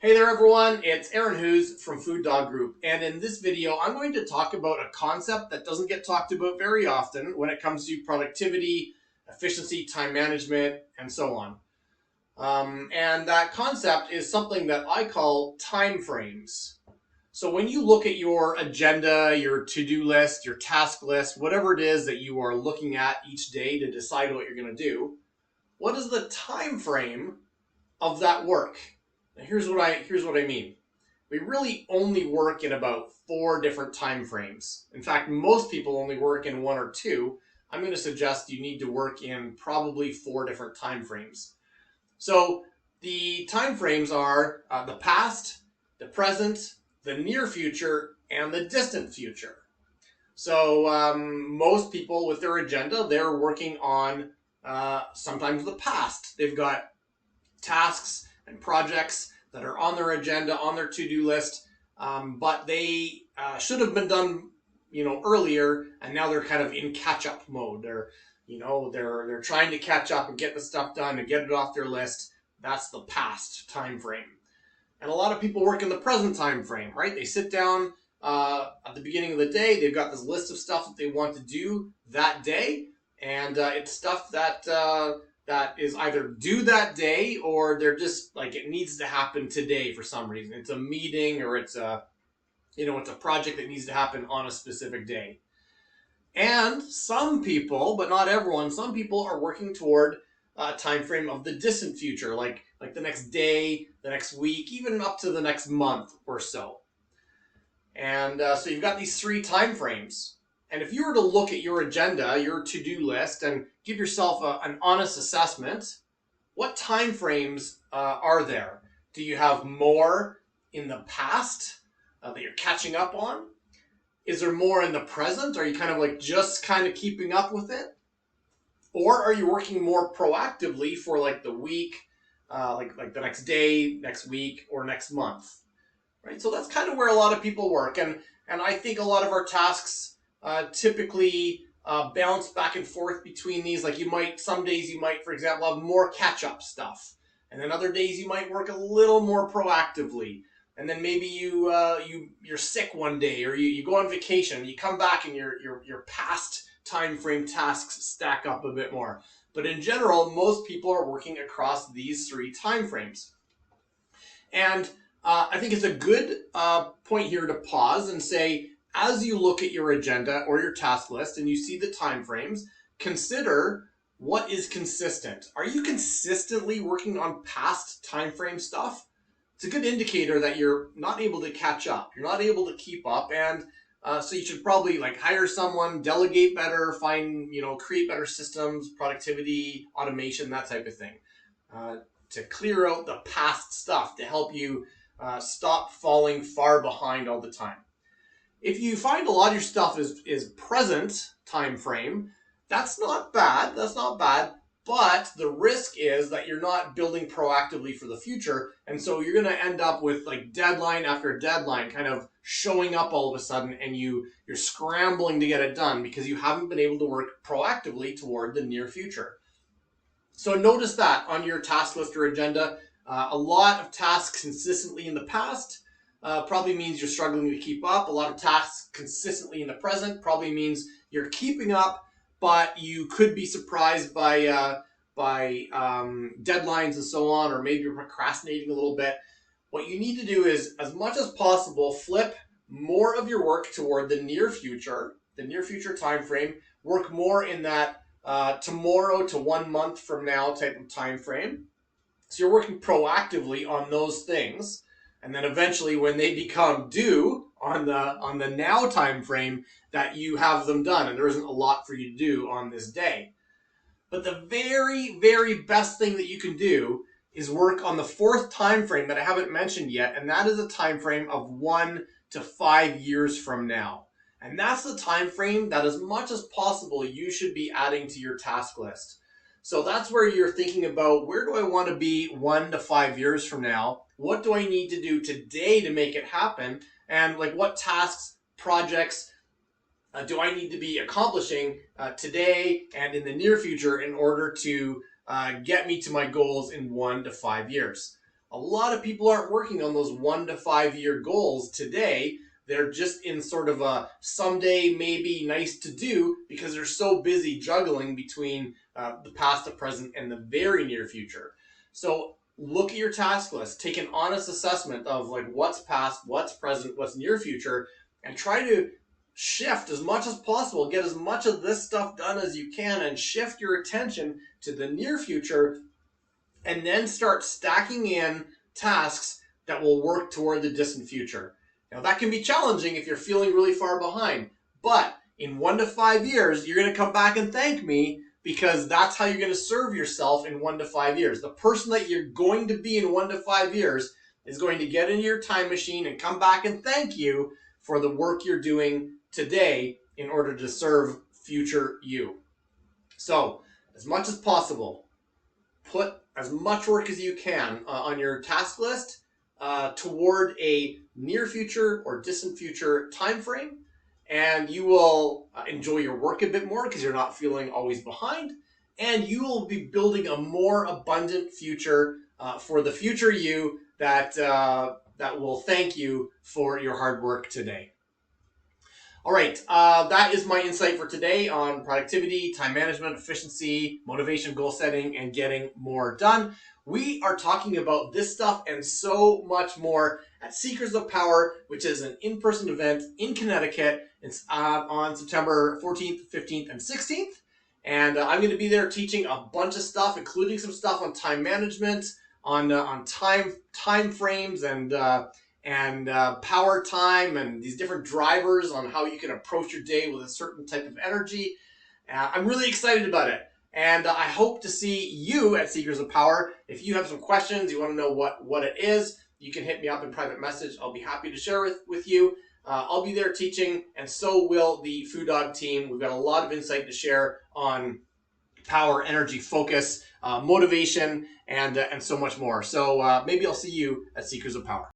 Hey there everyone, it's Aaron Hughes from FuDog Group, and in this video I'm going to talk about a concept that doesn't get talked about very often when it comes to productivity, efficiency, time management, and so on. And that concept is something that I call time frames. So when you look at your agenda, your to-do list, your task list, whatever it is that you are looking at each day to decide what you're going to do, what is the time frame of that work? Now here's what I mean. We really only work in about 4 different time frames. In fact, most people only work in 1 or 2. I'm going to suggest you need to work in probably 4 different time frames. So the time frames are the past, the present, the near future, and the distant future. So most people with their agenda, they're working on sometimes the past. They've got tasks and projects that are on their agenda, on their to-do list, but they should have been done, earlier, and now they're kind of in catch-up mode. They're trying to catch up and get the stuff done and get it off their list. That's the past time frame. And a lot of people work in the present time frame, right? They sit down at the beginning of the day. They've got this list of stuff that they want to do that day, and it's stuff that is either due that day or they're just like it needs to happen today for some reason. It's a meeting or it's a project that needs to happen on a specific day. And some people, but not everyone, some people are working toward a time frame of the distant future, like the next day, the next week, even up to the next month or so. And so you've got these 3 time frames. And if you were to look at your agenda, your to-do list, and give yourself an honest assessment, what time frames are there? Do you have more in the past that you're catching up on? Is there more in the present? Are you just keeping up with it? Or are you working more proactively for like the week, like the next day, next week, or next month? Right? So that's kind of where a lot of people work. And I think a lot of our tasks typically bounce back and forth between these. Like some days you might, for example, have more catch-up stuff. And then other days you might work a little more proactively. And then maybe you're sick one day, or you go on vacation, and you come back and your past time frame tasks stack up a bit more. But in general, most people are working across these 3 time frames. And I think it's a good point here to pause and say, as you look at your agenda or your task list and you see the time frames, consider what is consistent. Are you consistently working on past time frame stuff? It's a good indicator that you're not able to catch up. You're not able to keep up, and so you should probably hire someone, delegate better, create better systems, productivity, automation, that type of thing, to clear out the past stuff to help you stop falling far behind all the time. If you find a lot of your stuff is present time frame, that's not bad. But the risk is that you're not building proactively for the future, and so you're going to end up with deadline after deadline kind of showing up all of a sudden, and you're scrambling to get it done because you haven't been able to work proactively toward the near future. So notice that on your task list or agenda, a lot of tasks consistently in the past probably means you're struggling to keep up. A lot of tasks consistently in the present probably means you're keeping up, but you could be surprised by deadlines and so on, or maybe you're procrastinating a little bit. What you need to do is, as much as possible, flip more of your work toward the near future time frame. Work more in that tomorrow to 1 month from now type of time frame. So you're working proactively on those things. And then eventually when they become due on the now time frame, that you have them done and there isn't a lot for you to do on this day. But the very, very best thing that you can do is work on the 4th time frame that I haven't mentioned yet, and that is a time frame of 1 to 5 years from now. And that's the time frame that, as much as possible, you should be adding to your task list. So that's where you're thinking about, where do I want to be 1 to 5 years from now? What do I need to do today to make it happen? And what tasks, projects do I need to be accomplishing today and in the near future in order to get me to my goals in 1 to 5 years? A lot of people aren't working on those 1 to 5 year goals today. They're just in sort of a someday maybe nice to do because they're so busy juggling between the past, the present, and the very near future. So look at your task list, take an honest assessment of like what's past, what's present, what's near future, and try to shift as much as possible, get as much of this stuff done as you can, and shift your attention to the near future, and then start stacking in tasks that will work toward the distant future. Now, that can be challenging if you're feeling really far behind, but in 1 to 5 years, you're going to come back and thank me, because that's how you're going to serve yourself in 1 to 5 years. The person that you're going to be in 1 to 5 years is going to get into your time machine and come back and thank you for the work you're doing today in order to serve future you. So, as much as possible, put as much work as you can on your task list toward a near future or distant future time frame, and you will enjoy your work a bit more because you're not feeling always behind, and you will be building a more abundant future for the future you that will thank you for your hard work today. All right, that is my insight for today on productivity, time management, efficiency, motivation, goal setting, and getting more done. We are talking about this stuff and so much more at Seekers of Power, which is an in-person event in Connecticut. It's on September 14th, 15th, and 16th. And I'm going to be there teaching a bunch of stuff, including some stuff on time management, on time frames, and power time, and these different drivers on how you can approach your day with a certain type of energy. I'm really excited about it. And I hope to see you at Seekers of Power. If you have some questions, you want to know what it is, you can hit me up in private message. I'll be happy to share with you. I'll be there teaching, and so will the FuDog team. We've got a lot of insight to share on power, energy, focus, motivation, and so much more. So maybe I'll see you at Seekers of Power.